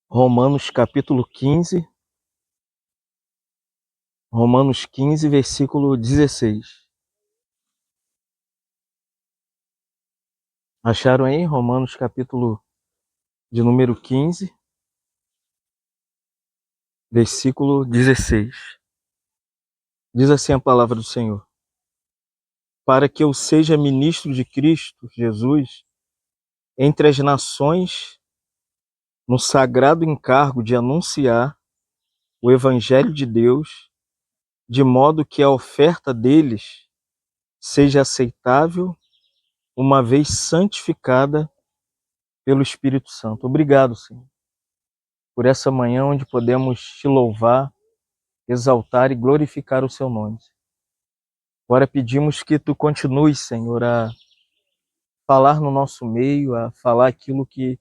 Romanos capítulo 15, versículo 16. Acharam aí? Romanos capítulo de número 15, versículo 16. Diz assim a palavra do Senhor: para que eu seja ministro de Cristo Jesus entre as nações, no sagrado encargo de anunciar o evangelho de Deus, de modo que a oferta deles seja aceitável, uma vez santificada pelo Espírito Santo. Obrigado, Senhor, por essa manhã onde podemos te louvar, exaltar e glorificar o seu nome. Agora pedimos que tu continues, Senhor, a falar no nosso meio, a falar aquilo que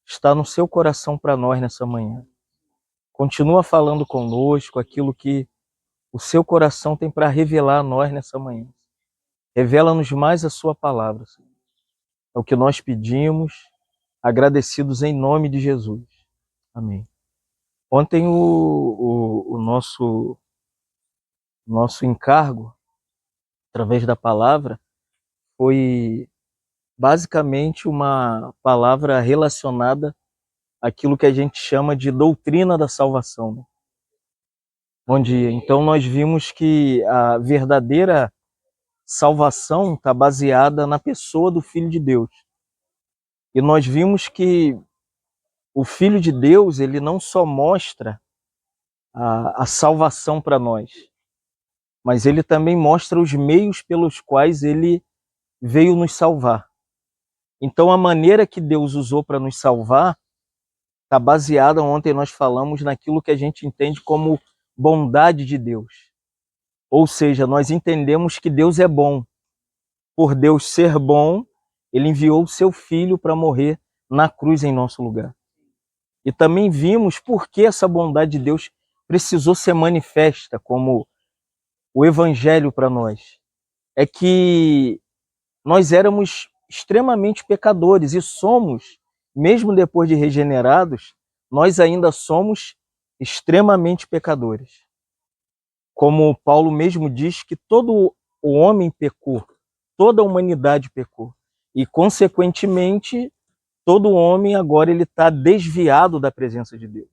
está no seu coração para nós nessa manhã. Continua falando conosco aquilo que o seu coração tem para revelar a nós nessa manhã. Revela-nos mais a sua palavra, Senhor. É o que nós pedimos, agradecidos em nome de Jesus. Amém. Ontem o nosso encargo, através da palavra, foi basicamente uma palavra relacionada àquilo que a gente chama de doutrina da salvação. Né? Onde então nós vimos que a verdadeira salvação está baseada na pessoa do Filho de Deus. E nós vimos que o Filho de Deus, ele não só mostra a salvação para nós, mas ele também mostra os meios pelos quais ele veio nos salvar. Então a maneira que Deus usou para nos salvar está baseada, ontem nós falamos, naquilo que a gente entende como bondade de Deus. Ou seja, nós entendemos que Deus é bom. Por Deus ser bom, ele enviou o seu Filho para morrer na cruz em nosso lugar. E também vimos por que essa bondade de Deus precisou ser manifesta como o Evangelho para nós. É que nós éramos extremamente pecadores e somos, mesmo depois de regenerados, nós ainda somos extremamente pecadores. Como Paulo mesmo diz que todo o homem pecou, toda a humanidade pecou. E, consequentemente, todo homem agora ele está desviado da presença de Deus.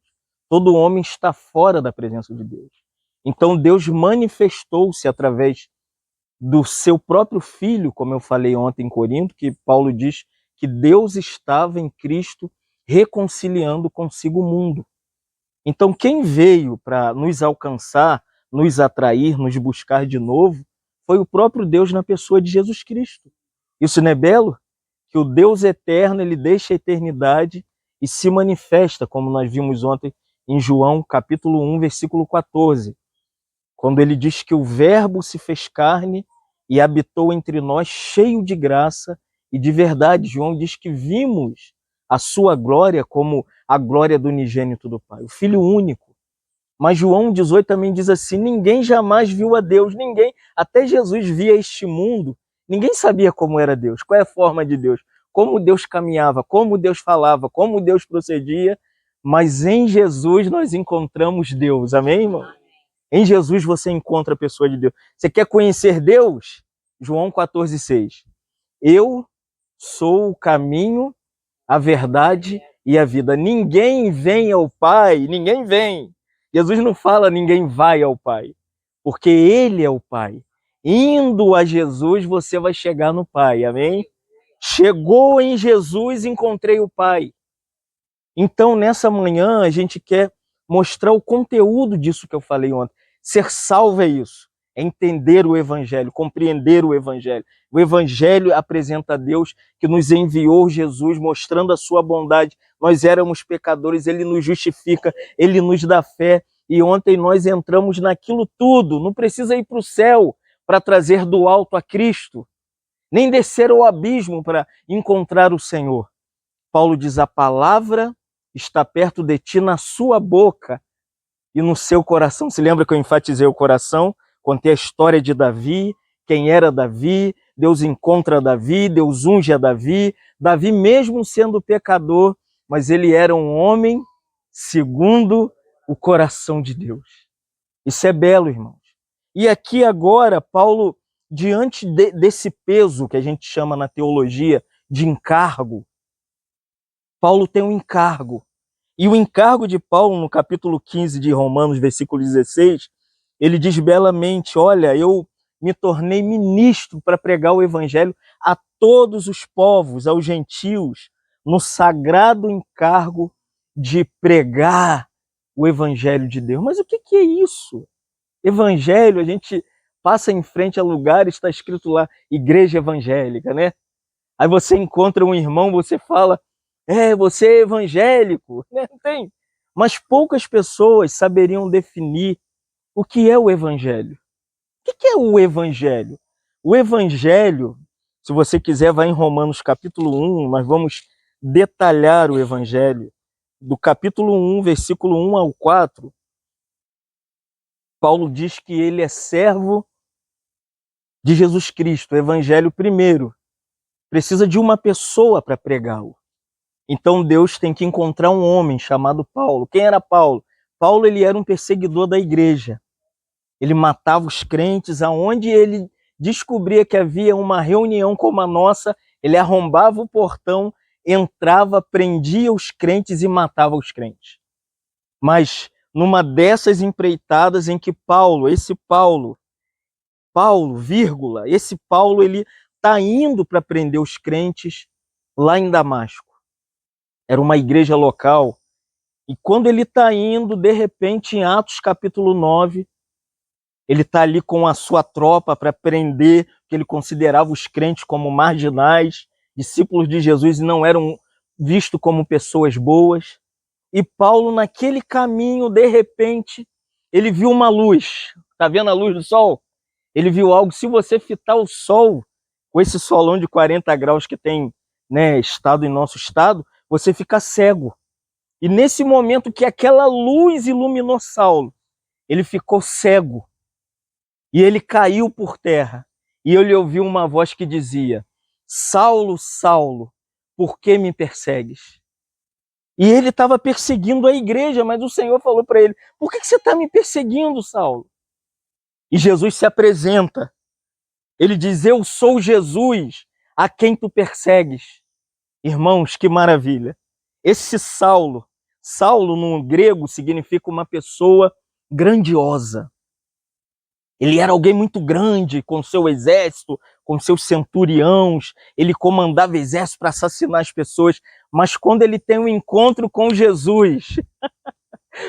Todo homem está fora da presença de Deus. Então Deus manifestou-se através do seu próprio Filho, como eu falei ontem em Corinto, que Paulo diz que Deus estava em Cristo reconciliando consigo o mundo. Então quem veio para nos alcançar, nos atrair, nos buscar de novo, foi o próprio Deus na pessoa de Jesus Cristo. Isso não é belo? Que o Deus eterno, ele deixa a eternidade e se manifesta, como nós vimos ontem em João capítulo 1, versículo 14, quando ele diz que o Verbo se fez carne e habitou entre nós cheio de graça e de verdade. João diz que vimos a sua glória como a glória do unigênito do Pai, o Filho único. Mas João 18 também diz assim, ninguém jamais viu a Deus, ninguém, até Jesus via este mundo, ninguém sabia como era Deus, qual é a forma de Deus, como Deus caminhava, como Deus falava, como Deus procedia, mas em Jesus nós encontramos Deus, amém, irmão? Em Jesus você encontra a pessoa de Deus. Você quer conhecer Deus? João 14,6. Eu sou o caminho, a verdade e a vida. Ninguém vem ao Pai, ninguém vem. Jesus não fala ninguém vai ao Pai, porque Ele é o Pai. Indo a Jesus, você vai chegar no Pai, amém? Chegou em Jesus, encontrei o Pai. Então, nessa manhã, a gente quer mostrar o conteúdo disso que eu falei ontem. Ser salvo é isso, é entender o Evangelho, compreender o Evangelho. O Evangelho apresenta a Deus que nos enviou Jesus, mostrando a sua bondade. Nós éramos pecadores, Ele nos justifica, Ele nos dá fé. E ontem nós entramos naquilo tudo. Não precisa ir para o céu para trazer do alto a Cristo, nem descer ao abismo para encontrar o Senhor. Paulo diz, a palavra está perto de ti na sua boca e no seu coração. Se lembra que eu enfatizei o coração? Contei a história de Davi, quem era Davi, Deus encontra Davi, Deus unge a Davi. Davi mesmo sendo pecador, mas ele era um homem segundo o coração de Deus. Isso é belo, irmãos. E aqui agora, Paulo, diante desse peso que a gente chama na teologia de encargo, Paulo tem um encargo. E o encargo de Paulo, no capítulo 15 de Romanos, versículo 16, ele diz belamente, olha, eu me tornei ministro para pregar o evangelho a todos os povos, aos gentios, no sagrado encargo de pregar o evangelho de Deus. Mas o que é isso? Evangelho, a gente passa em frente a lugares, está escrito lá, igreja evangélica, né? Aí você encontra um irmão, você fala, você é evangélico, né? Não tem. Mas poucas pessoas saberiam definir o que é o evangelho. O que é o evangelho? O evangelho, se você quiser, vai em Romanos capítulo 1, nós vamos detalhar o evangelho. Do capítulo 1, versículo 1 ao 4, Paulo diz que ele é servo de Jesus Cristo, o evangelho primeiro. Precisa de uma pessoa para pregá-lo. Então Deus tem que encontrar um homem chamado Paulo. Quem era Paulo? Paulo, ele era um perseguidor da igreja. Ele matava os crentes. Aonde ele descobria que havia uma reunião como a nossa, ele arrombava o portão, entrava, prendia os crentes e matava os crentes. Mas numa dessas empreitadas em que Paulo, esse Paulo, esse Paulo, ele está indo para prender os crentes lá em Damasco. Era uma igreja local. E quando ele está indo, de repente, em Atos capítulo 9, ele está ali com a sua tropa para prender, que ele considerava os crentes como marginais, discípulos de Jesus, e não eram vistos como pessoas boas. E Paulo, naquele caminho, de repente, ele viu uma luz. Está vendo a luz do sol? Ele viu algo. Se você fitar o sol, com esse solão de 40 graus que tem, né, estado em nosso estado, você fica cego. E nesse momento que aquela luz iluminou Saulo, ele ficou cego. E ele caiu por terra. E ele ouviu uma voz que dizia: Saulo, Saulo, por que me persegues? E ele estava perseguindo a igreja, mas o Senhor falou para ele: por que você está me perseguindo, Saulo? E Jesus se apresenta. Ele diz: eu sou Jesus a quem tu persegues. Irmãos, que maravilha. Esse Saulo no grego significa uma pessoa grandiosa. Ele era alguém muito grande, com seu exército, com seus centuriões. Ele comandava exército para assassinar as pessoas. Mas quando ele tem um encontro com Jesus,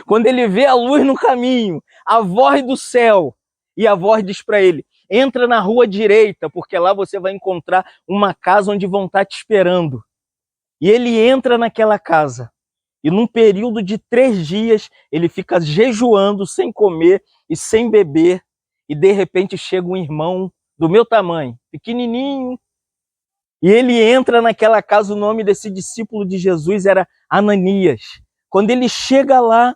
quando ele vê a luz no caminho, a voz do céu, e a voz diz para ele: entra na rua direita, porque lá você vai encontrar uma casa onde vão estar te esperando. E ele entra naquela casa. E num período de 3 dias, ele fica jejuando, sem comer e sem beber. E de repente chega um irmão do meu tamanho, pequenininho. E ele entra naquela casa, o nome desse discípulo de Jesus era Ananias. Quando ele chega lá,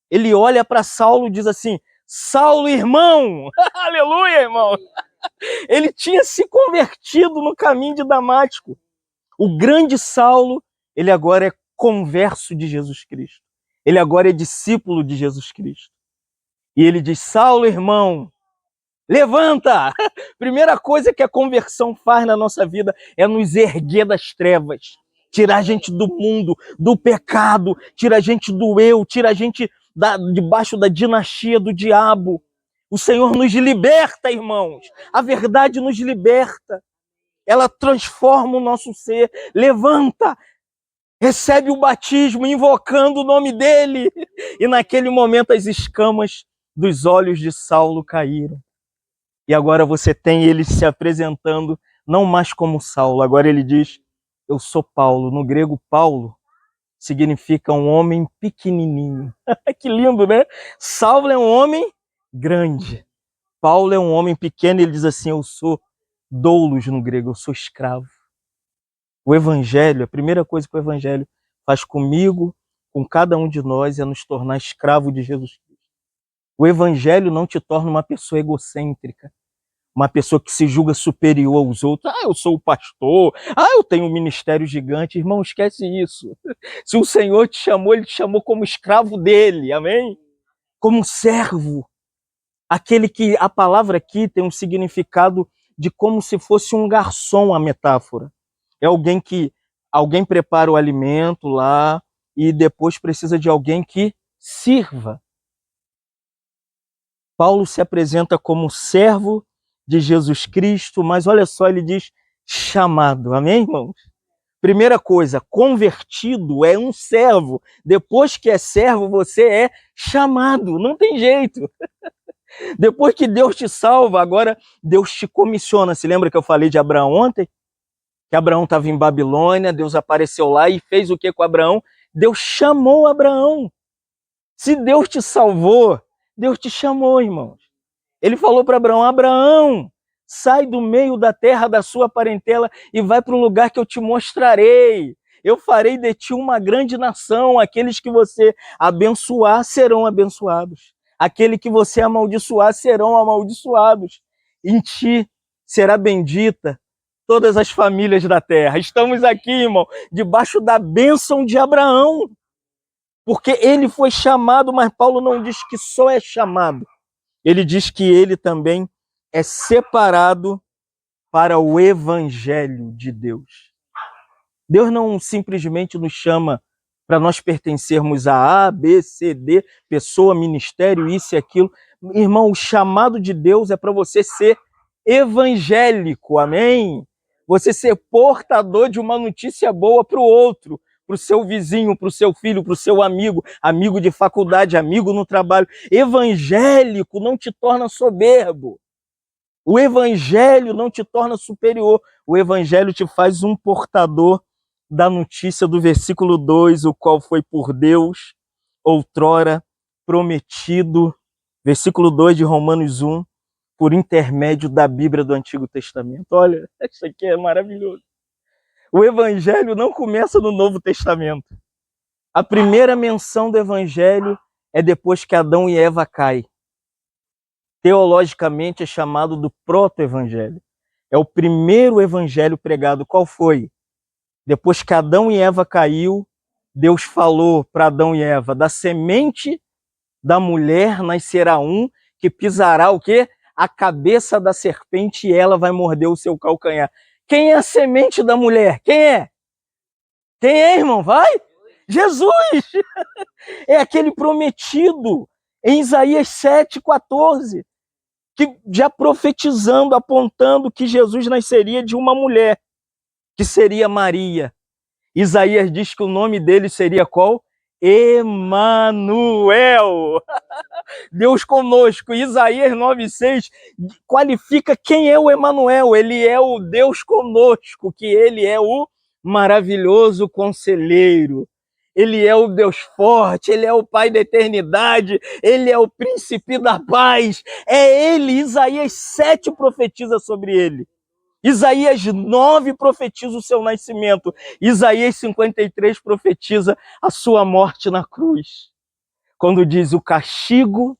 ele olha para Saulo e diz assim: Saulo, irmão! Aleluia, irmão! Ele tinha se convertido no caminho de Damasco. O grande Saulo, ele agora é converso de Jesus Cristo. Ele agora é discípulo de Jesus Cristo. E ele diz: Saulo, irmão, levanta! Primeira coisa que a conversão faz na nossa vida é nos erguer das trevas. Tirar a gente do mundo, do pecado, tirar a gente do eu, tirar a gente debaixo da dinastia do diabo. O Senhor nos liberta, irmãos. A verdade nos liberta. Ela transforma o nosso ser. Levanta, recebe o batismo, invocando o nome dele. E naquele momento as escamas dos olhos de Saulo caíram. E agora você tem ele se apresentando não mais como Saulo. Agora ele diz: eu sou Paulo. No grego, Paulo significa um homem pequenininho. Que lindo, né? Saulo é um homem grande. Paulo é um homem pequeno. Ele diz assim: eu sou doulos no grego, eu sou escravo. O evangelho, a primeira coisa que o evangelho faz comigo, com cada um de nós, é nos tornar escravo de Jesus Cristo. O evangelho não te torna uma pessoa egocêntrica. Uma pessoa que se julga superior aos outros. Ah, eu sou o pastor. Ah, eu tenho um ministério gigante. Irmão, esquece isso. Se o Senhor te chamou, Ele te chamou como escravo dele. Amém? Como servo. Aquele que a palavra aqui tem um significado de como se fosse um garçom, a metáfora. É alguém prepara o alimento lá e depois precisa de alguém que sirva. Paulo se apresenta como servo de Jesus Cristo, mas olha só, ele diz chamado. Amém, irmãos? Primeira coisa, convertido é um servo. Depois que é servo, você é chamado. Não tem jeito. Depois que Deus te salva, agora Deus te comissiona. Se lembra que eu falei de Abraão ontem? Que Abraão estava em Babilônia, Deus apareceu lá e fez o que com Abraão? Deus chamou Abraão. Se Deus te salvou, Deus te chamou, irmãos. Ele falou para Abraão, Abraão, sai do meio da terra da sua parentela e vai para o lugar que eu te mostrarei. Eu farei de ti uma grande nação. Aqueles que você abençoar serão abençoados. Aquele que você amaldiçoar serão amaldiçoados. Em ti será bendita todas as famílias da terra. Estamos aqui, irmão, debaixo da bênção de Abraão. Porque ele foi chamado, mas Paulo não diz que só é chamado. Ele diz que ele também é separado para o evangelho de Deus. Deus não simplesmente nos chama para nós pertencermos a B, C, D, pessoa, ministério, isso e aquilo. Irmão, o chamado de Deus é para você ser evangélico, amém? Você ser portador de uma notícia boa para o outro, para o seu vizinho, para o seu filho, para o seu amigo, amigo de faculdade, amigo no trabalho. Evangélico não te torna soberbo. O evangelho não te torna superior. O evangelho te faz um portador da notícia do versículo 2, o qual foi por Deus outrora prometido. Versículo 2 de Romanos 1, por intermédio da Bíblia do Antigo Testamento. Olha, isso aqui é maravilhoso. O evangelho não começa no Novo Testamento. A primeira menção do evangelho é depois que Adão e Eva caem. Teologicamente é chamado do proto-evangelho. É o primeiro evangelho pregado. Qual foi? Depois que Adão e Eva caiu, Deus falou para Adão e Eva, da semente da mulher nascerá um que pisará o quê? A cabeça da serpente e ela vai morder o seu calcanhar. Quem é a semente da mulher? Quem é? Quem é, irmão? Vai? Jesus! É aquele prometido em Isaías 7,14, que já profetizando, apontando que Jesus nasceria de uma mulher, que seria Maria. Isaías diz que o nome dele seria qual? Emanuel. Deus conosco. Isaías 9,6 qualifica quem é o Emanuel. Ele é o Deus conosco, que ele é o maravilhoso conselheiro. Ele é o Deus forte, ele é o Pai da eternidade, ele é o príncipe da paz. É ele. Isaías 7 profetiza sobre ele. Isaías 9 profetiza o seu nascimento. Isaías 53 profetiza a sua morte na cruz. Quando diz o castigo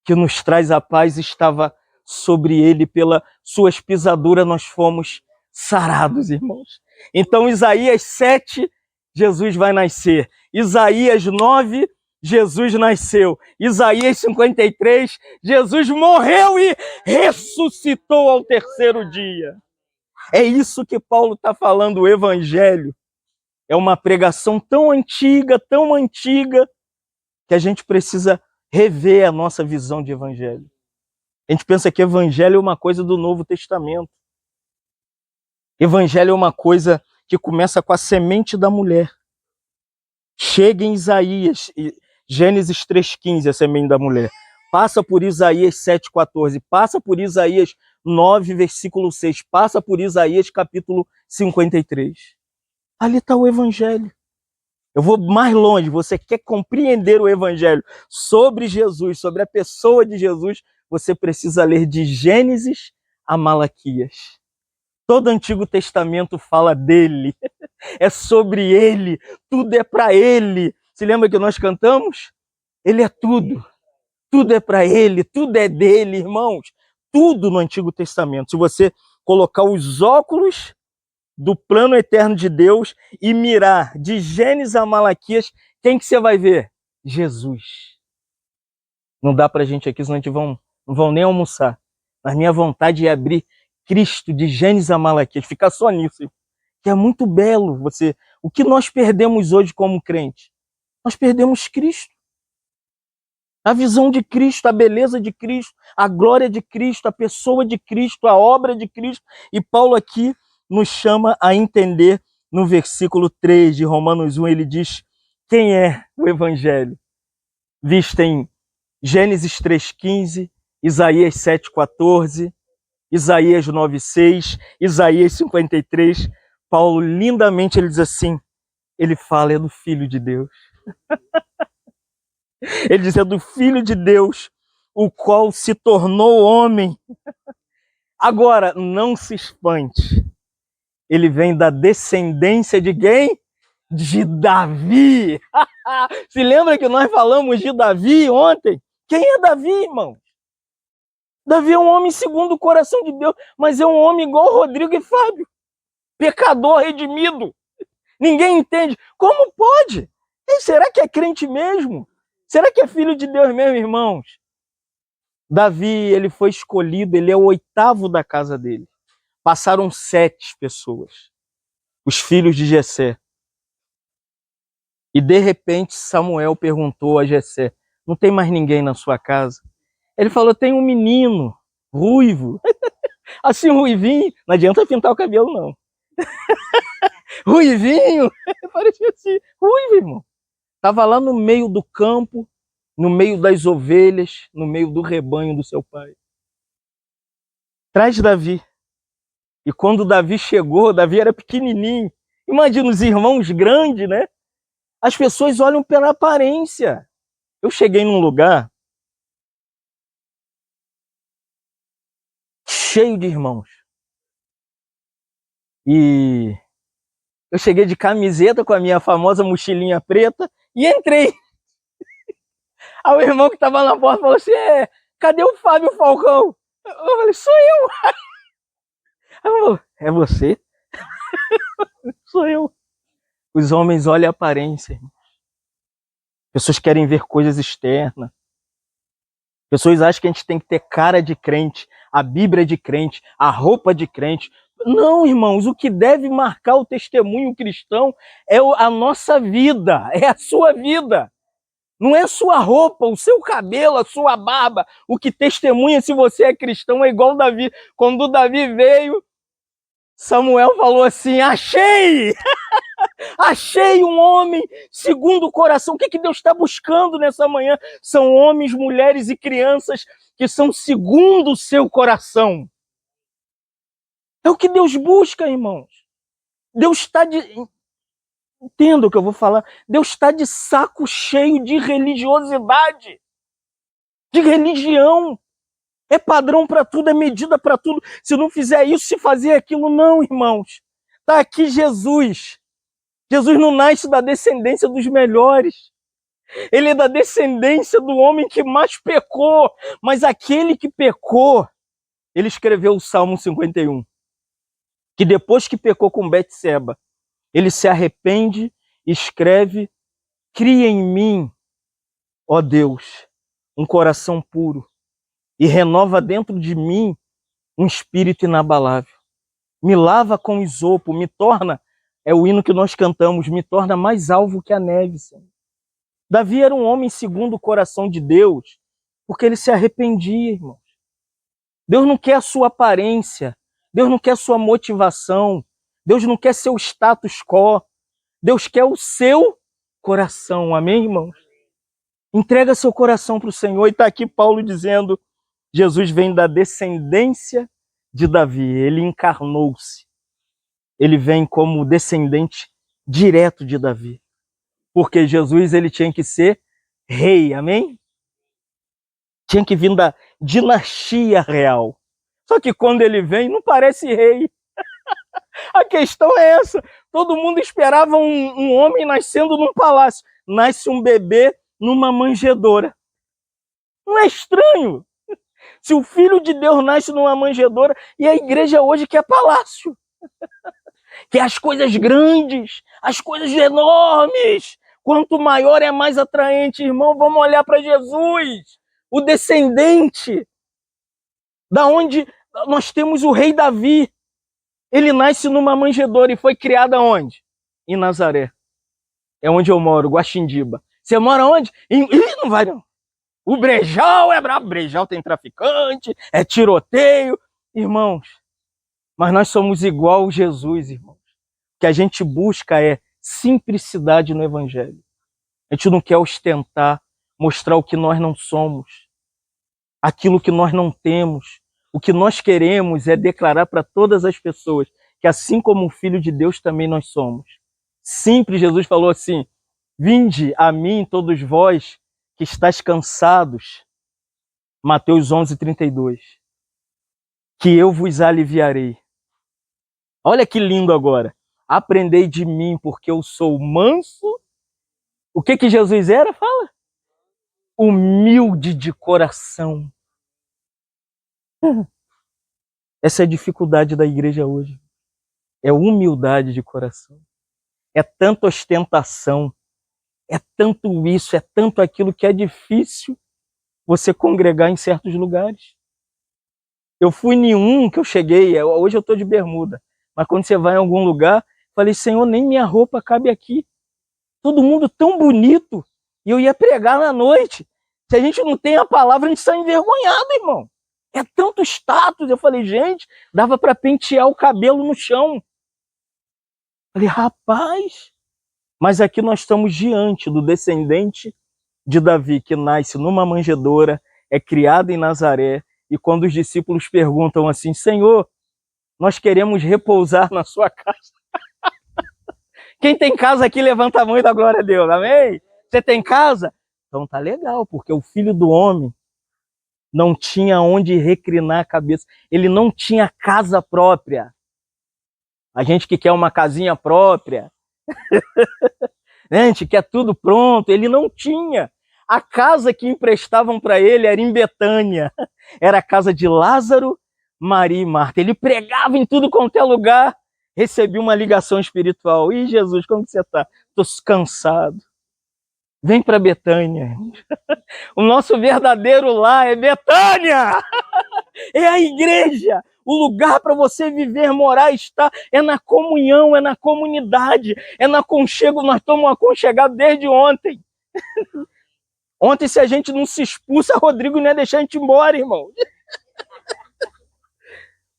que nos traz a paz estava sobre ele, pela suas pisaduras nós fomos sarados, irmãos. Então Isaías 7, Jesus vai nascer. Isaías 9, Jesus nasceu. Isaías 53, Jesus morreu e ressuscitou ao terceiro dia. É isso que Paulo está falando, o evangelho. É uma pregação tão antiga, que a gente precisa rever a nossa visão de evangelho. A gente pensa que evangelho é uma coisa do Novo Testamento. Evangelho é uma coisa que começa com a semente da mulher. Chega em Isaías, Gênesis 3,15, a semente da mulher. Passa por Isaías 7,14. Passa por Isaías 9, versículo 6. Passa por Isaías, capítulo 53. Ali está o evangelho. Eu vou mais longe. Você quer compreender o evangelho sobre Jesus, sobre a pessoa de Jesus, você precisa ler de Gênesis a Malaquias. Todo o Antigo Testamento fala dele. É sobre ele. Tudo é para ele. Se lembra que nós cantamos? Ele é tudo. Tudo é para ele. Tudo é dele, irmãos. tudo no Antigo Testamento. Se você colocar os óculos do plano eterno de Deus e mirar de Gênesis a Malaquias, quem que você vai ver? Jesus. Não dá pra gente aqui, senão a gente não vão nem almoçar. Mas minha vontade é abrir Cristo de Gênesis a Malaquias, ficar só nisso. Que é muito belo você. O que nós perdemos hoje como crente? Nós perdemos Cristo. A visão de Cristo, a beleza de Cristo, a glória de Cristo, a pessoa de Cristo, a obra de Cristo. E Paulo aqui nos chama a entender no versículo 3 de Romanos 1, ele diz quem é o Evangelho. Visto em Gênesis 3,15, Isaías 7,14, Isaías 9,6, Isaías 53, Paulo lindamente ele diz assim, ele fala é do Filho de Deus. Ele diz é do Filho de Deus, o qual se tornou homem. Agora, não se espante, ele vem da descendência de quem? De Davi. Se lembra que nós falamos de Davi ontem? Quem é Davi, irmão? Davi é um homem segundo o coração de Deus, mas é um homem igual Rodrigo e Fábio. Pecador redimido. Ninguém entende. Como pode? E será que é crente mesmo? Será que é filho de Deus mesmo, irmãos? Davi, ele foi escolhido, ele é o 8º da casa dele. Passaram 7 pessoas, os filhos de Jessé. E de repente Samuel perguntou a Jessé, não tem mais ninguém na sua casa? Ele falou, tem um menino, ruivo. Assim, ruivinho, não adianta pintar o cabelo não. Ruivinho, parecia assim, ruivo, irmão. Estava lá no meio do campo, no meio das ovelhas, no meio do rebanho do seu pai. Traz Davi. E quando Davi chegou, Davi era pequenininho. Imagina os irmãos grandes, né? As pessoas olham pela aparência. Eu cheguei num lugar cheio de irmãos. E eu cheguei de camiseta com a minha famosa mochilinha preta e entrei. Aí o irmão que estava na porta falou assim, cadê o Fábio Falcão? Eu falei, sou eu. Aí falou, é você? Sou eu. Os homens olham a aparência. Pessoas querem ver coisas externas. Pessoas acham que a gente tem que ter cara de crente, a Bíblia de crente, a roupa de crente. Não, irmãos, o que deve marcar o testemunho cristão é a nossa vida, é a sua vida. Não é a sua roupa, o seu cabelo, a sua barba. O que testemunha se você é cristão é igual Davi. Quando Davi veio, Samuel falou assim, achei! Achei um homem segundo o coração. O que Deus está buscando nessa manhã? São homens, mulheres e crianças que são segundo o seu coração. É o que Deus busca, irmãos. Deus está de... Entenda o que eu vou falar. Deus está de saco cheio de religiosidade, de religião. É padrão para tudo, é medida para tudo. Se não fizer isso, se fazer aquilo, não, irmãos. Está aqui Jesus. Jesus não nasce da descendência dos melhores. Ele é da descendência do homem que mais pecou. Mas aquele que pecou, ele escreveu o Salmo 51. Que depois que pecou com Betseba, ele se arrepende e escreve, cria em mim, ó Deus, um coração puro e renova dentro de mim um espírito inabalável. Me lava com isopo, me torna, é o hino que nós cantamos, me torna mais alvo que a neve, Senhor. Davi era um homem segundo o coração de Deus, porque ele se arrependia, irmãos. Deus não quer a sua aparência, Deus não quer a sua motivação, Deus não quer seu status quo, Deus quer o seu coração, amém, irmãos? Entrega seu coração para o Senhor, e está aqui Paulo dizendo, Jesus vem da descendência de Davi, ele encarnou-se, ele vem como descendente direto de Davi, porque Jesus ele tinha que ser rei, amém? Tinha que vir da dinastia real, só que quando ele vem não parece rei. A questão é essa, todo mundo esperava um homem nascendo num palácio, nasce um bebê numa manjedoura. Não é estranho? Se o Filho de Deus nasce numa manjedoura, e a igreja hoje quer palácio, quer as coisas grandes, as coisas enormes. Quanto maior é mais atraente, irmão. Vamos olhar para Jesus, o descendente, da onde nós temos o rei Davi. Ele nasce numa manjedoura e foi criado aonde? Em Nazaré. É onde eu moro, Guaxindiba. Você mora onde? Ih, não vai não. O Brejal é brabo, Brejal tem traficante, é tiroteio. Irmãos, mas nós somos igual a Jesus, irmãos. O que a gente busca é simplicidade no evangelho. A gente não quer ostentar, mostrar o que nós não somos, aquilo que nós não temos. O que nós queremos é declarar para todas as pessoas que assim como o Filho de Deus também nós somos. Simples, Jesus falou assim: vinde a mim todos vós que estáis cansados, Mateus 11:32, que eu vos aliviarei. Olha que lindo agora. Aprendei de mim, porque eu sou manso. O que Jesus era? Fala. Humilde de coração. Essa é a dificuldade da igreja hoje. É humildade de coração. É tanta ostentação. É tanto isso, é tanto aquilo que é difícil você congregar em certos lugares. Eu fui em um que eu cheguei, hoje eu estou de bermuda, mas quando você vai em algum lugar, falei, Senhor, nem minha roupa cabe aqui. Todo mundo tão bonito. E eu ia pregar na noite. Se a gente não tem a palavra, a gente está envergonhado, irmão. É tanto status. Eu falei, gente, dava para pentear o cabelo no chão. Falei, rapaz. Mas aqui nós estamos diante do descendente de Davi, que nasce numa manjedoura, é criado em Nazaré, e quando os discípulos perguntam assim, Senhor, nós queremos repousar na sua casa. Quem tem casa aqui, levanta a mão e dá glória a Deus, amém? Você tem casa? Então tá legal, porque o Filho do Homem não tinha onde reclinar a cabeça, ele não tinha casa própria. A gente que quer uma casinha própria, né? A gente quer tudo pronto, ele não tinha. A casa que emprestavam para ele era em Betânia. Era a casa de Lázaro, Maria e Marta. Ele pregava em tudo quanto é lugar. Recebia uma ligação espiritual. Ih, Jesus, como que você está? Estou cansado. Vem para Betânia. O nosso verdadeiro lar é Betânia. É a igreja. O lugar para você viver, morar, estar, é na comunhão, é na comunidade, é no aconchego. Nós estamos aconchegados desde ontem. Ontem, se a gente não se expulsa, Rodrigo não ia deixar a gente embora, irmão.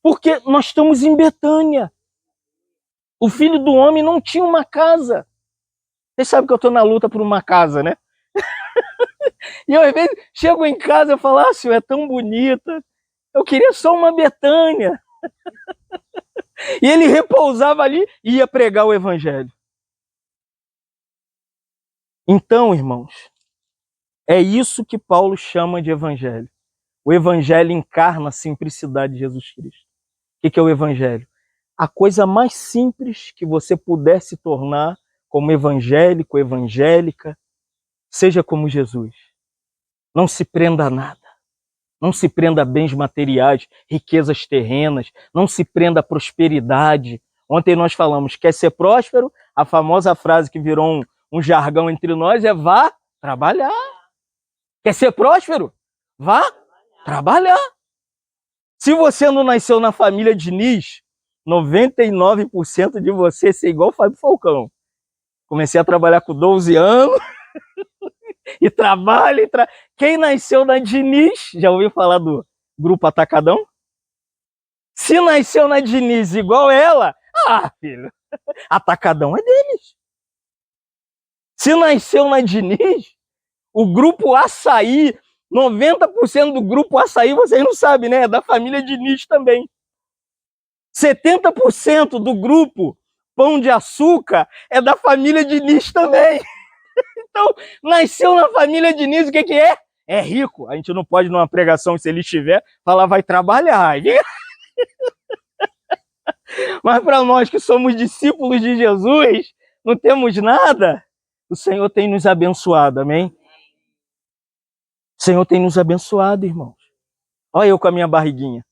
Porque nós estamos em Betânia. O Filho do Homem não tinha uma casa. Vocês sabem que eu estou na luta por uma casa, né? E eu, às vezes, chego em casa e falo, ah, Senhor, é tão bonita. Eu queria só uma Betânia. E ele repousava ali e ia pregar o evangelho. Então, irmãos, é isso que Paulo chama de evangelho. O evangelho encarna a simplicidade de Jesus Cristo. O que é o evangelho? A coisa mais simples que você puder se tornar como evangélico, evangélica, seja como Jesus. Não se prenda a nada. Não se prenda a bens materiais, riquezas terrenas. Não se prenda a prosperidade. Ontem nós falamos, quer ser próspero? A famosa frase que virou um jargão entre nós é vá trabalhar. Quer ser próspero? Vá trabalhar. Se você não nasceu na família Diniz, 99% de você ser igual o Fábio Falcão. Comecei a trabalhar com 12 anos e trabalho. Quem nasceu na Diniz, já ouviu falar do Grupo Atacadão? Se nasceu na Diniz igual ela, ah, filho, Atacadão é deles. Se nasceu na Diniz, o Grupo Açaí, 90% do Grupo Açaí, vocês não sabem, né? É da família Diniz também. 70% do grupo Pão de Açúcar é da família Diniz também. Então, nasceu na família Diniz, o que é? É rico. A gente não pode, numa pregação, se ele estiver, falar vai trabalhar. Mas para nós que somos discípulos de Jesus, não temos nada, o Senhor tem nos abençoado, amém? O Senhor tem nos abençoado, irmãos. Olha eu com a minha barriguinha.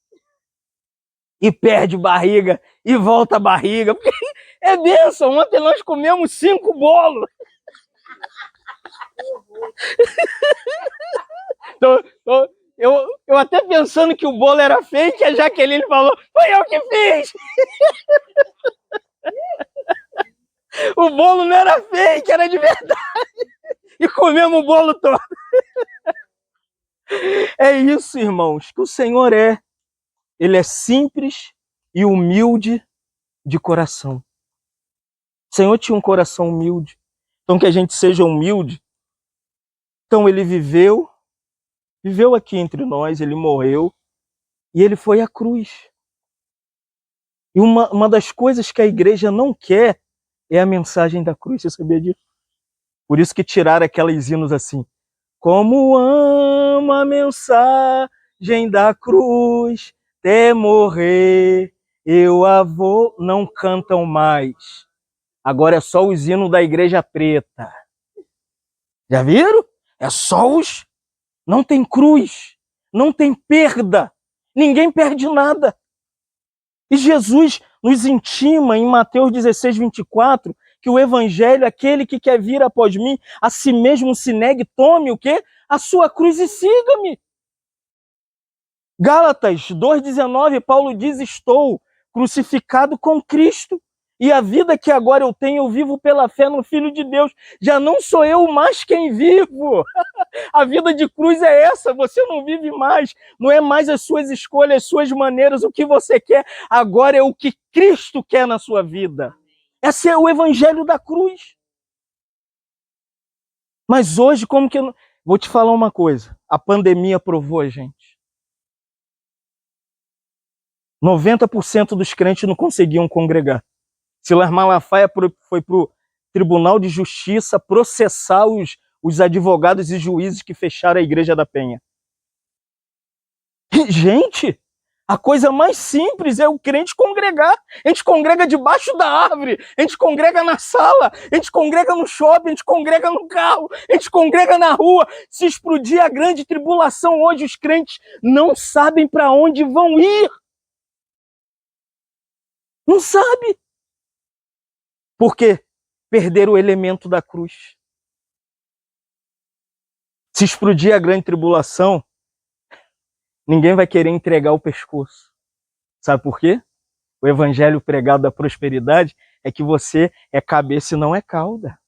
E perde barriga, e volta a barriga. Porque é bênção. Ontem nós comemos 5 bolos. Eu até pensando que o bolo era fake, a Jaqueline falou, foi eu que fiz. O bolo não era fake, era de verdade. E comemos o bolo todo. É isso, irmãos, que o Senhor é. Ele é simples e humilde de coração. O Senhor tinha um coração humilde. Então que a gente seja humilde. Então ele viveu aqui entre nós, ele morreu e ele foi à cruz. E uma das coisas que a igreja não quer é a mensagem da cruz, você sabia disso? Por isso que tiraram aquelas hinos assim, como amo a mensagem da cruz, até morrer, eu a vou, não cantam mais. Agora é só os hinos da igreja preta. Já viram? É só os... Não tem cruz, não tem perda, ninguém perde nada. E Jesus nos intima em Mateus 16, 24, que o evangelho, aquele que quer vir após mim, a si mesmo se negue, tome o quê? A sua cruz e siga-me. Gálatas 2,19, Paulo diz, estou crucificado com Cristo, e a vida que agora eu tenho, eu vivo pela fé no Filho de Deus. Já não sou eu mais quem vivo. A vida de cruz é essa, você não vive mais. Não é mais as suas escolhas, as suas maneiras, o que você quer. Agora é o que Cristo quer na sua vida. Esse é o evangelho da cruz. Mas hoje, como que... Vou te falar uma coisa. A pandemia provou a gente. 90% dos crentes não conseguiam congregar. Silas Malafaia foi para o Tribunal de Justiça processar os advogados e juízes que fecharam a Igreja da Penha. E, gente, a coisa mais simples é o crente congregar. A gente congrega debaixo da árvore, a gente congrega na sala, a gente congrega no shopping, a gente congrega no carro, a gente congrega na rua. Se explodir a grande tribulação hoje, os crentes não sabem para onde vão ir. Não sabe. Por quê? Perderam o elemento da cruz. Se explodir a grande tribulação, ninguém vai querer entregar o pescoço. Sabe por quê? O evangelho pregado da prosperidade é que você é cabeça e não é cauda.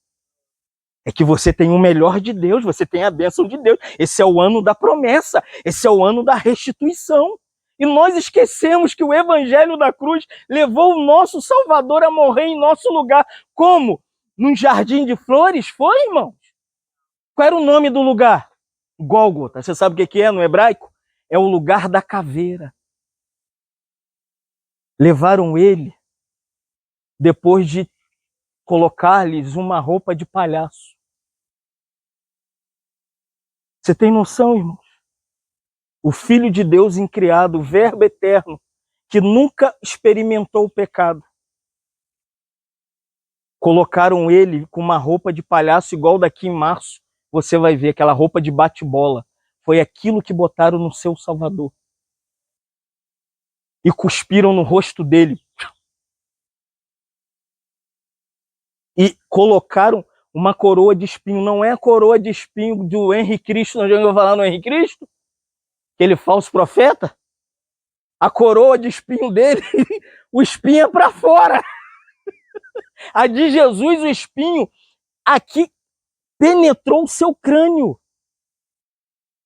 É que você tem o melhor de Deus, você tem a bênção de Deus. Esse é o ano da promessa, esse é o ano da restituição. E nós esquecemos que o evangelho da cruz levou o nosso Salvador a morrer em nosso lugar. Como? Num jardim de flores? Foi, irmãos? Qual era o nome do lugar? Gólgota. Você sabe o que é no hebraico? É o lugar da caveira. Levaram ele depois de colocar-lhes uma roupa de palhaço. Você tem noção, irmãos? O Filho de Deus incriado, o Verbo eterno, que nunca experimentou o pecado. Colocaram ele com uma roupa de palhaço igual daqui em março. Você vai ver aquela roupa de bate-bola. Foi aquilo que botaram no seu Salvador. E cuspiram no rosto dele. E colocaram uma coroa de espinho. Não é a coroa de espinho do Henrique Cristo, não já ouviu falar no Henrique Cristo? Aquele falso profeta? A coroa de espinho dele, o espinho é para fora. A de Jesus, o espinho aqui penetrou o seu crânio.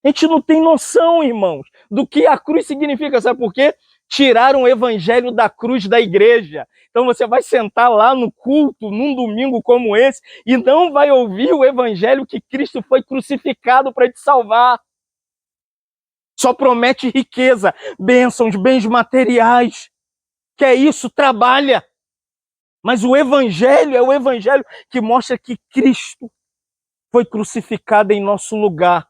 A gente não tem noção, irmãos, do que a cruz significa. Sabe por quê? Tiraram o evangelho da cruz da igreja. Então você vai sentar lá no culto, num domingo como esse, e não vai ouvir o evangelho que Cristo foi crucificado para te salvar. Só promete riqueza, bênçãos, bens materiais. Que é isso? Trabalha. Mas o evangelho é o evangelho que mostra que Cristo foi crucificado em nosso lugar,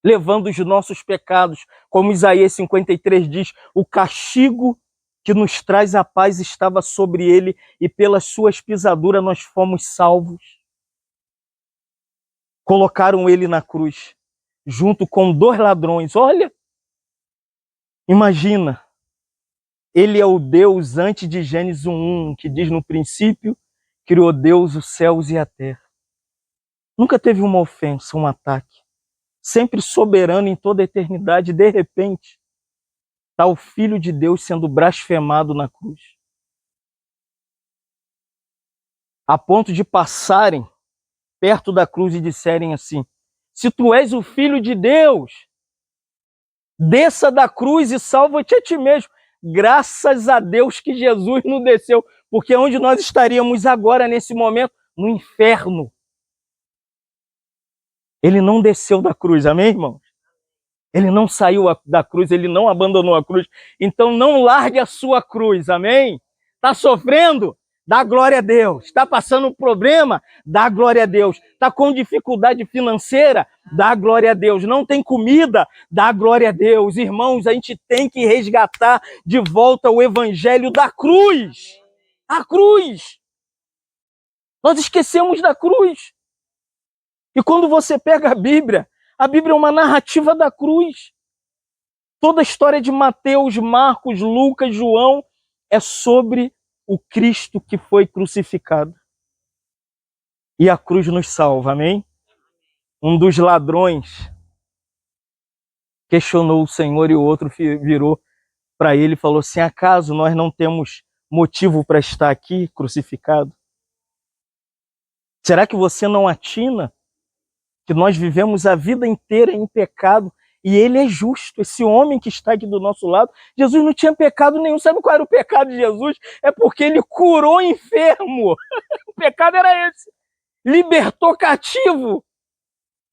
levando os nossos pecados. Como Isaías 53 diz, o castigo que nos traz a paz estava sobre ele e pelas suas pisaduras nós fomos salvos. Colocaram ele na cruz, junto com 2 ladrões. Olha, Imagina, ele é o Deus antes de Gênesis 1:1, que diz no princípio, criou Deus os céus e a terra. Nunca teve uma ofensa, um ataque. Sempre soberano em toda a eternidade, de repente, está o Filho de Deus sendo blasfemado na cruz. A ponto de passarem perto da cruz e disserem assim: se tu és o Filho de Deus, desça da cruz e salva-te a ti mesmo. Graças a Deus que Jesus não desceu, porque onde nós estaríamos agora, nesse momento? No inferno. Ele não desceu da cruz, amém, irmãos? Ele não saiu da cruz, ele não abandonou a cruz. Então não largue a sua cruz, amém? Está sofrendo? Dá glória a Deus. Está passando um problema? Dá glória a Deus. Está com dificuldade financeira? Dá glória a Deus. Não tem comida? Dá glória a Deus. Irmãos, a gente tem que resgatar de volta o evangelho da cruz. A cruz. Nós esquecemos da cruz. E quando você pega a Bíblia é uma narrativa da cruz. Toda a história de Mateus, Marcos, Lucas, João é sobre o Cristo que foi crucificado. E a cruz nos salva, amém? Um dos ladrões questionou o Senhor e o outro virou para ele e falou assim: acaso nós não temos motivo para estar aqui crucificado? Será que você não atina que nós vivemos a vida inteira em pecado e ele é justo? Esse homem que está aqui do nosso lado, Jesus não tinha pecado nenhum. Sabe qual era o pecado de Jesus? É porque ele curou enfermo. O pecado era esse. Libertou cativo.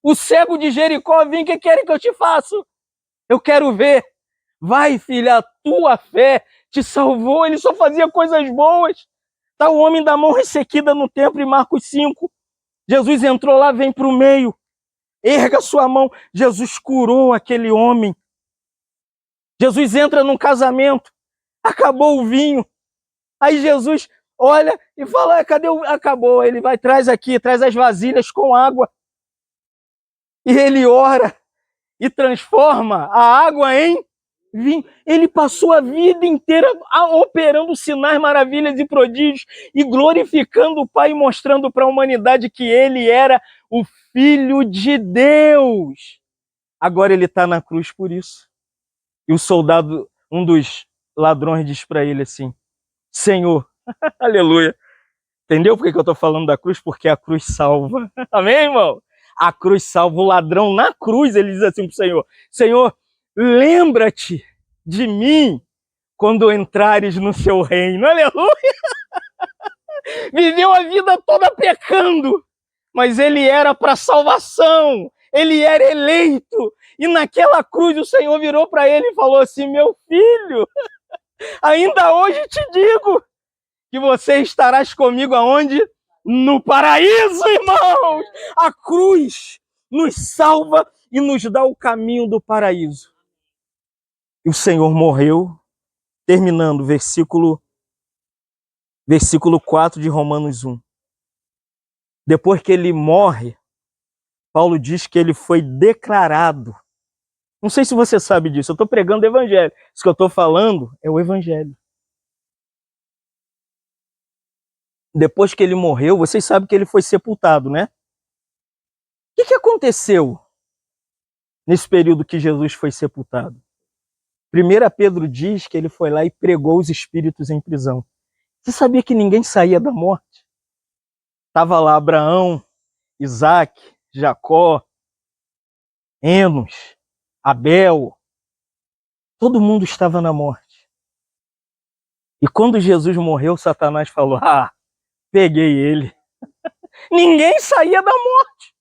O cego de Jericó: vem, que querem que eu te faça? Eu quero ver. Vai, filha, a tua fé te salvou. Ele só fazia coisas boas. Está o homem da mão ressequida no templo, em Marcos 5. Jesus entrou lá, vem para o meio. Erga sua mão. Jesus curou aquele homem. Jesus entra num casamento. Acabou o vinho. Aí Jesus olha e fala: cadê o... Acabou. Ele vai, traz aqui, traz as vasilhas com água. E ele ora e transforma a água em vinho. Ele passou a vida inteira operando sinais, maravilhas e prodígios e glorificando o Pai e mostrando para a humanidade que ele era o Filho de Deus. Agora ele está na cruz por isso. E o soldado, um dos ladrões, diz para ele assim: Senhor, aleluia. Entendeu por que eu estou falando da cruz? Porque a cruz salva. Amém, irmão? A cruz salva. O ladrão na cruz, ele diz assim para o Senhor: Senhor, lembra-te de mim quando entrares no seu reino. Aleluia! Viveu a vida toda pecando, mas ele era para salvação. Ele era eleito. E naquela cruz o Senhor virou para ele e falou assim: meu filho, ainda hoje te digo que você estarás comigo aonde? No paraíso, irmãos! A cruz nos salva e nos dá o caminho do paraíso. E o Senhor morreu, terminando versículo 4 de Romanos 1. Depois que ele morre, Paulo diz que ele foi declarado. Não sei se você sabe disso, eu estou pregando o evangelho. Isso que eu estou falando é o evangelho. Depois que ele morreu, vocês sabem que ele foi sepultado, né? O que aconteceu nesse período que Jesus foi sepultado? 1 Pedro diz que ele foi lá e pregou os espíritos em prisão. Você sabia que ninguém saía da morte? Estava lá Abraão, Isaac, Jacó, Enos, Abel. Todo mundo estava na morte. E quando Jesus morreu, Satanás falou: peguei ele. Ninguém saía da morte.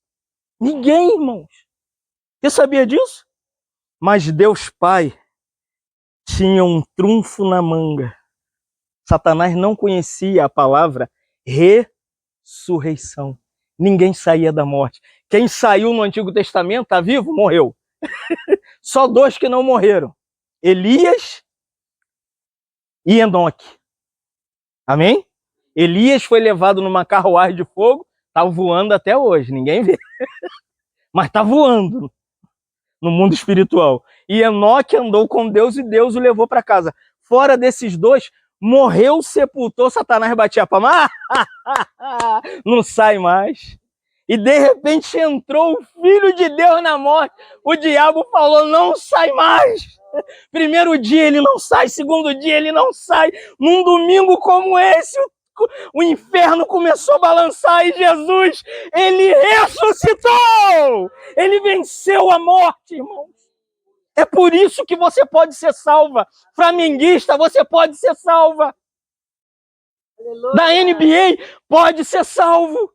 Ninguém, irmãos. Você sabia disso? Mas Deus Pai tinha um trunfo na manga. Satanás não conhecia a palavra ressurreição. Ninguém saía da morte. Quem saiu no Antigo Testamento, está vivo? Morreu. Só 2 que não morreram: Elias e Enoque. Amém? Elias foi levado numa carruagem de fogo, está voando até hoje, ninguém vê. Mas está voando. no mundo espiritual. E Enoque andou com Deus e Deus o levou para casa. Fora desses dois, morreu, sepultou, Satanás batia a palma. Não sai mais. E de repente entrou o Filho de Deus na morte. O diabo falou, não sai mais. Primeiro dia ele não sai, segundo dia ele não sai. Num domingo como esse, o inferno começou a balançar e Jesus, ele ressuscitou! Ele venceu a morte, irmãos. É por isso que você pode ser salva. Flamenguista, você pode ser salva. Aleluia. Da NBA, pode ser salvo.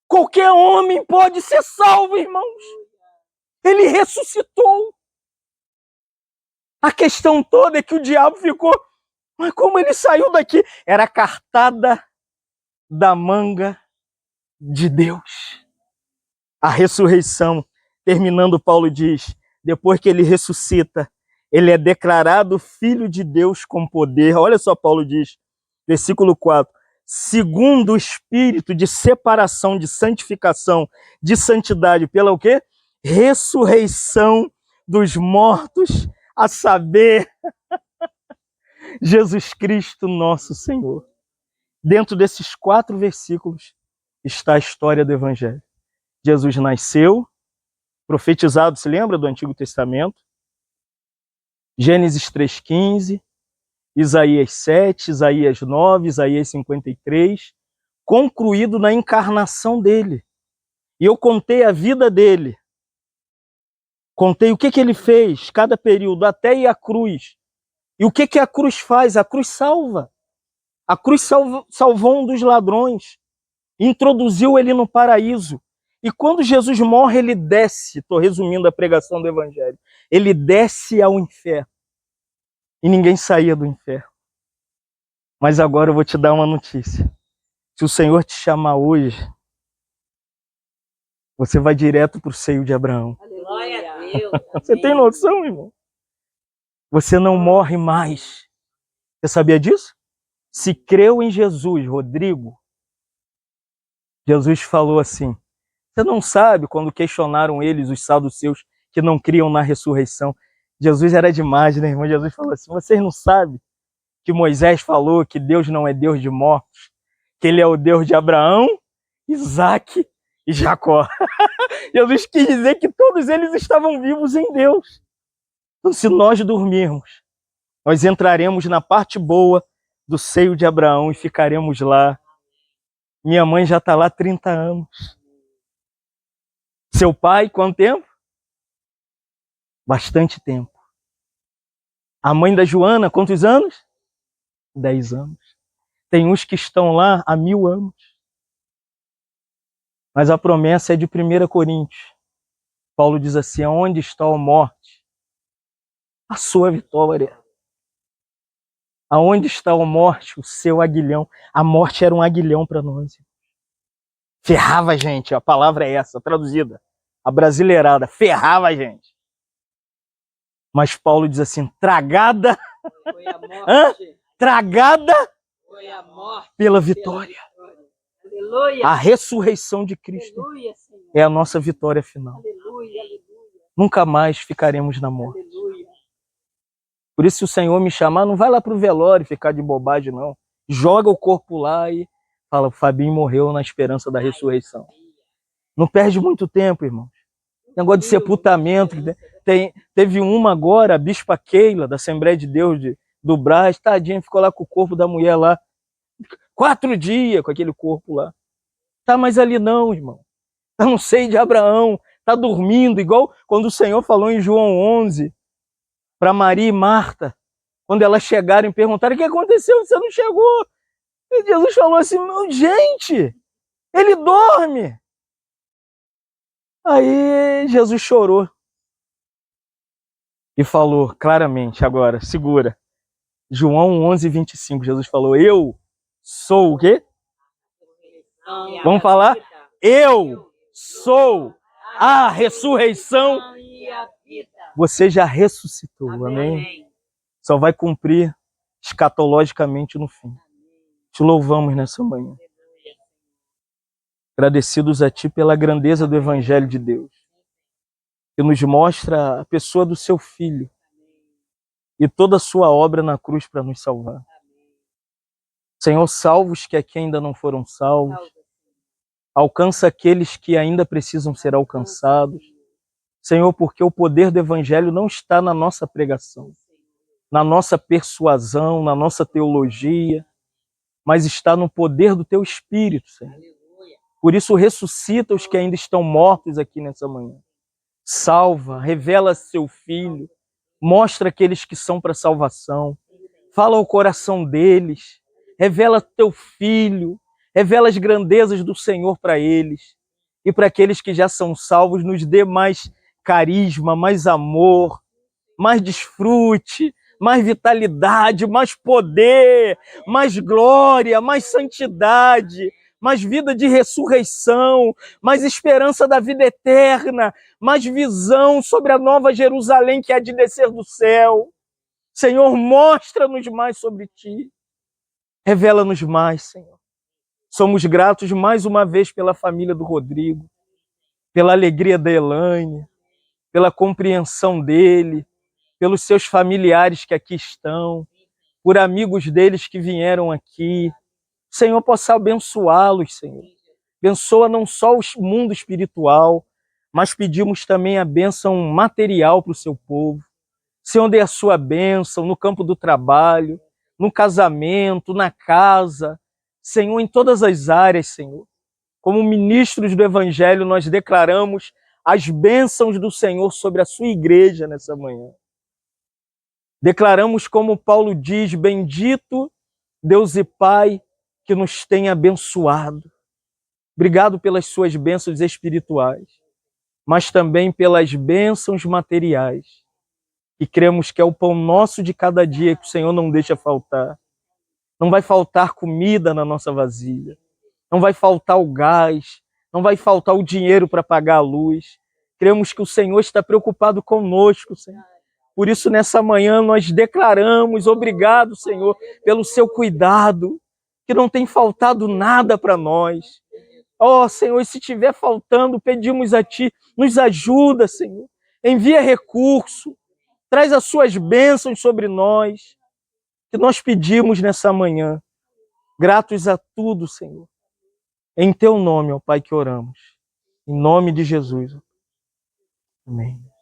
Qualquer homem pode ser salvo, irmãos. Ele ressuscitou. A questão toda é que o diabo ficou, mas como ele saiu daqui? Era cartada da manga de Deus. A ressurreição, terminando, Paulo diz, depois que ele ressuscita, ele é declarado filho de Deus com poder. Olha só, Paulo diz, versículo 4, segundo o espírito de separação, de santificação, de santidade, pela o quê? Ressurreição dos mortos, a saber, Jesus Cristo nosso Senhor. Dentro desses 4 versículos está a história do Evangelho. Jesus nasceu, profetizado, se lembra do Antigo Testamento? Gênesis 3,15, Isaías 7, Isaías 9, Isaías 53, concluído na encarnação dele. E eu contei a vida dele. Contei o que ele fez, cada período, até ir à cruz. E o que a cruz faz? A cruz salva. A cruz salvou um dos ladrões. Introduziu ele no paraíso. E quando Jesus morre, ele desce, estou resumindo a pregação do Evangelho, ele desce ao inferno. E ninguém saía do inferno. Mas agora eu vou te dar uma notícia. Se o Senhor te chamar hoje, você vai direto para o seio de Abraão. Glória a Deus. Você tem noção, irmão? Você não morre mais. Você sabia disso? Se creu em Jesus, Rodrigo, Jesus falou assim, você não sabe quando questionaram eles, os saduceus, que não criam na ressurreição. Jesus era demais, né, irmão? Jesus falou assim, vocês não sabem que Moisés falou que Deus não é Deus de mortos, que ele é o Deus de Abraão, Isaque e Jacó. Jesus quis dizer que todos eles estavam vivos em Deus. Então, se nós dormirmos, nós entraremos na parte boa do seio de Abraão e ficaremos lá. Minha mãe já está lá há 30 anos. Seu pai, quanto tempo? Bastante tempo. A mãe da Joana, quantos anos? 10 anos. Tem uns que estão lá há 1000 anos. Mas a promessa é de 1 Coríntios. Paulo diz assim, aonde está a morte? A sua vitória. Aonde está a morte? O seu aguilhão. A morte era um aguilhão para nós. Ferrava a gente, a palavra é essa, traduzida. A brasileirada, ferrava a gente. Mas Paulo diz assim, tragada, Foi a morte. Tragada Foi a morte pela vitória. Aleluia. A ressurreição de Cristo Aleluia, Senhor. é a nossa vitória final. Aleluia, aleluia. Nunca mais ficaremos na morte. Aleluia. Por isso, se o Senhor me chamar, não vai lá pro velório ficar de bobagem, não. Joga o corpo lá e fala, o Fabinho morreu na esperança da ressurreição. Não perde muito tempo, irmãos. Negócio de sepultamento. Teve uma agora, a Bispa Keila, da Assembleia de Deus do Brás, tadinha, ficou lá com o corpo da mulher lá. 4 dias com aquele corpo lá. Tá mais ali não, irmão. Tá no seio de Abraão. Tá dormindo, igual quando o Senhor falou em João 11, para Maria e Marta, quando elas chegaram e perguntaram, o que aconteceu? Você não chegou? E Jesus falou assim, gente, ele dorme. Aí Jesus chorou e falou claramente, agora, segura. João 11, 25, Jesus falou, eu sou o quê? Vamos falar? Eu sou a ressurreição. Você já ressuscitou, amém? Só vai cumprir escatologicamente no fim. Te louvamos nessa manhã. Agradecidos a Ti pela grandeza do Evangelho de Deus. que nos mostra a pessoa do seu Filho e toda a sua obra na cruz para nos salvar. Senhor, salva os que aqui ainda não foram salvos, alcança aqueles que ainda precisam ser alcançados. Senhor, porque o poder do Evangelho não está na nossa pregação, na nossa persuasão, na nossa teologia, mas está no poder do Teu Espírito, Senhor. Por isso, ressuscita os que ainda estão mortos aqui nessa manhã. Salva, revela Seu Filho, mostra aqueles que são para salvação, fala ao coração deles, revela Teu Filho, revela as grandezas do Senhor para eles. E para aqueles que já são salvos, nos dê mais carisma, mais amor, mais desfrute, mais vitalidade, mais poder, mais glória, mais santidade, mais vida de ressurreição, mais esperança da vida eterna, mais visão sobre a nova Jerusalém que há de descer do céu. Senhor, mostra-nos mais sobre Ti. Revela-nos mais, Senhor. Somos gratos mais uma vez pela família do Rodrigo, pela alegria da Elaine, pela compreensão dele, pelos seus familiares que aqui estão, por amigos deles que vieram aqui. Senhor, possa abençoá-los, Senhor. Abençoa não só o mundo espiritual, mas pedimos também a bênção material para o seu povo. Senhor, dê a sua bênção no campo do trabalho, no casamento, na casa. Senhor, em todas as áreas, Senhor. Como ministros do Evangelho, nós declaramos as bênçãos do Senhor sobre a sua igreja nessa manhã. Declaramos, como Paulo diz, bendito Deus e Pai que nos tem abençoado. Obrigado pelas suas bênçãos espirituais, mas também pelas bênçãos materiais. E cremos que é o pão nosso de cada dia que o Senhor não deixa faltar. Não vai faltar comida na nossa vasilha. Não vai faltar o gás. Não vai faltar o dinheiro para pagar a luz. Cremos que o Senhor está preocupado conosco, Senhor. Por isso, nessa manhã, nós declaramos, obrigado, Senhor, pelo seu cuidado, que não tem faltado nada para nós. Oh, Senhor, e se estiver faltando, pedimos a Ti, nos ajuda, Senhor. Envia recurso, traz as suas bênçãos sobre nós, que nós pedimos nessa manhã. Gratos a tudo, Senhor. Em Teu nome, ó Pai, que oramos. Em nome de Jesus. Amém.